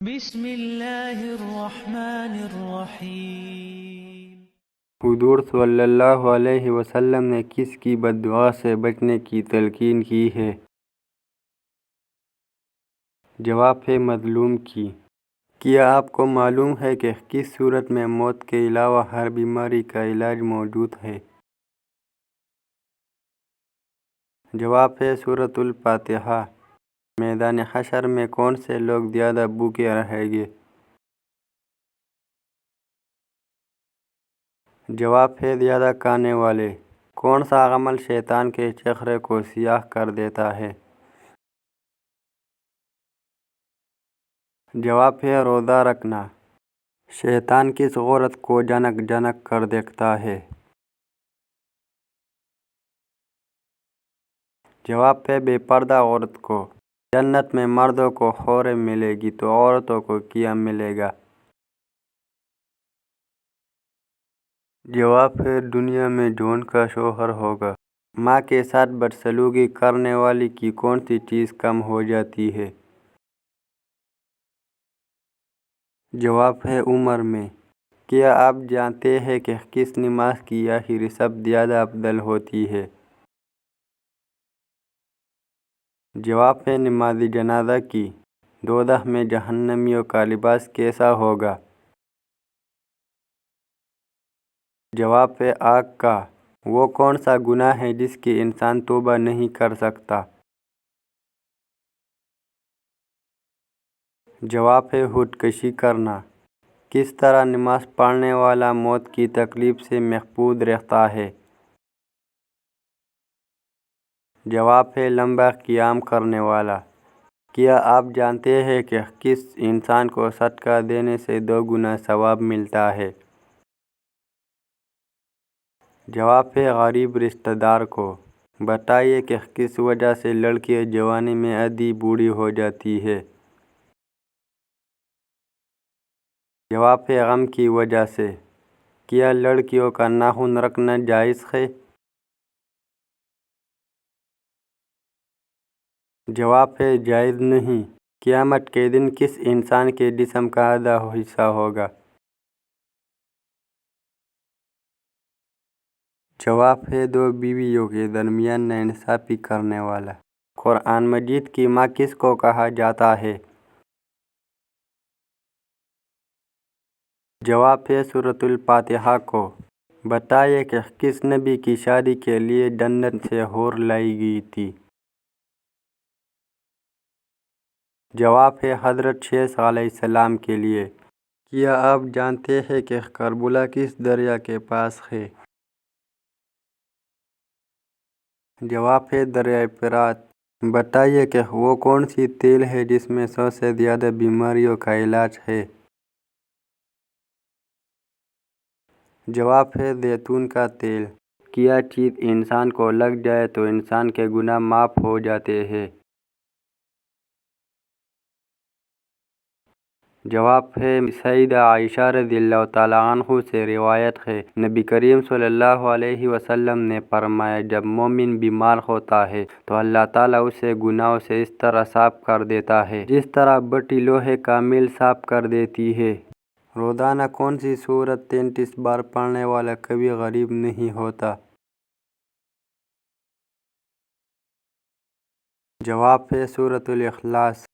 بسم اللہ الرحمن الرحیم۔ حضور صلی اللہ علیہ وسلم نے کس کی بد دعا سے بچنے کی تلقین کی ہے؟ جواب ہے مظلوم کی۔ کیا آپ کو معلوم ہے کہ کس صورت میں موت کے علاوہ ہر بیماری کا علاج موجود ہے؟ جواب ہے سورۃ الفاتحہ۔ میدان حشر میں کون سے لوگ زیادہ بھوکے رہیں گے؟ جواب ہے زیادہ کھانے والے۔ کون سا عمل شیطان کے چہرے کو سیاہ کر دیتا ہے؟ جواب ہے روزہ رکھنا۔ شیطان کس عورت کو جھنک جھنک کر دیکھتا ہے؟ جواب ہے بے پردہ عورت کو۔ جنت میں مردوں کو حوریں ملے گی تو عورتوں کو کیا ملے گا؟ جواب ہے دنیا میں جون کا شوہر ہوگا۔ ماں کے ساتھ بدسلوکی کرنے والی کی کون سی چیز کم ہو جاتی ہے؟ جواب ہے عمر میں۔ کیا آپ جانتے ہیں کہ کس نماز کی آخری سب زیادہ افضل ہوتی ہے؟ جواب ہے نماز جنازہ کی۔ دوزخ میں جہنمیوں کا لباس کیسا ہوگا؟ جواب ہے آگ کا۔ وہ کون سا گناہ ہے جس کی انسان توبہ نہیں کر سکتا؟ جواب ہے خودکشی کرنا۔ کس طرح نماز پڑھنے والا موت کی تکلیف سے محفوظ رہتا ہے؟ جواب ہے لمبا قیام کرنے والا۔ کیا آپ جانتے ہیں کہ کس انسان کو صدقہ دینے سے 2 گنا ثواب ملتا ہے؟ جواب ہے غریب رشتہ دار کو۔ بتائیے کہ کس وجہ سے لڑکی جوانی میں آدھی بوڑھی ہو جاتی ہے؟ جواب ہے غم کی وجہ سے۔ کیا لڑکیوں کا ناخن رکھنا جائز ہے؟ جواب ہے جائز نہیں۔ قیامت کے دن کس انسان کے جسم کا آدھا حصہ ہوگا؟ جواب ہے 2 بیویوں کے درمیان ناانصافی کرنے والا۔ قرآن مجید کی ماں کس کو کہا جاتا ہے؟ جواب ہے سورۃ الفاتحہ کو۔ بتائیے کہ کس نبی کی شادی کے لیے جنت سے حور لائی گئی تھی؟ جواب ہے حضرت شیث علیہ السلام کے لیے۔ کیا آپ جانتے ہیں کہ کربلا کس دریا کے پاس ہے؟ جواب ہے دریائے فرات۔ بتائیے کہ وہ کون سی تیل ہے جس میں سب سے زیادہ بیماریوں کا علاج ہے؟ جواب ہے زیتون کا تیل۔ کیا چیز انسان کو لگ جائے تو انسان کے گناہ معاف ہو جاتے ہیں؟ جواب ہے سیدہ عائشہ رضی اللہ تعالیٰ عنہ سے روایت ہے، نبی کریم صلی اللہ علیہ وسلم نے فرمایا جب مومن بیمار ہوتا ہے تو اللہ تعالیٰ اسے گناہوں سے اس طرح صاف کر دیتا ہے جس طرح بٹی لوہے کا میل صاف کر دیتی ہے۔ روزانہ کون سی سورت 33 بار پڑھنے والا کبھی غریب نہیں ہوتا؟ جواب ہے سورۃ الاخلاص۔